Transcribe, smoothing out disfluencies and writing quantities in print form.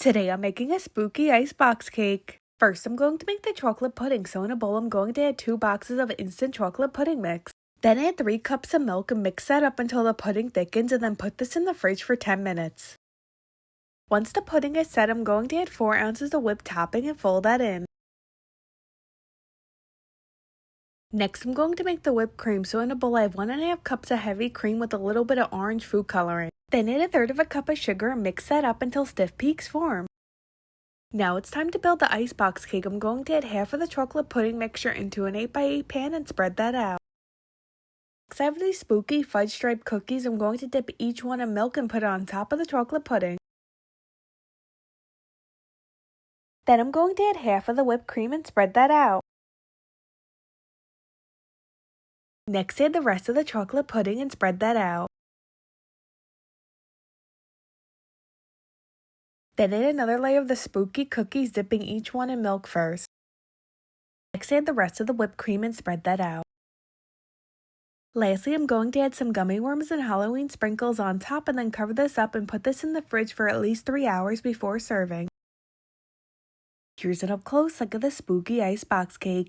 Today I'm making a spooky icebox cake. First I'm going to make the chocolate pudding, so in a bowl I'm going to add 2 boxes of instant chocolate pudding mix. Then add 3 cups of milk and mix that up until the pudding thickens, and then put this in the fridge for 10 minutes. Once the pudding is set, I'm going to add 4 ounces of whipped topping and fold that in. Next I'm going to make the whipped cream, so in a bowl I have 1.5 cups of heavy cream with a little bit of orange food coloring. Then add 1/3 cup of sugar and mix that up until stiff peaks form. Now it's time to build the icebox cake. I'm going to add half of the chocolate pudding mixture into an 8x8 pan and spread that out. Next I have these spooky fudge striped cookies. I'm going to dip each one in milk and put it on top of the chocolate pudding. Then I'm going to add half of the whipped cream and spread that out. Next add the rest of the chocolate pudding and spread that out. Then add another layer of the spooky cookies, dipping each one in milk first. Next add the rest of the whipped cream and spread that out. Lastly, I'm going to add some gummy worms and Halloween sprinkles on top, and then cover this up and put this in the fridge for at least 3 hours before serving. Here's an up close look at the spooky icebox cake.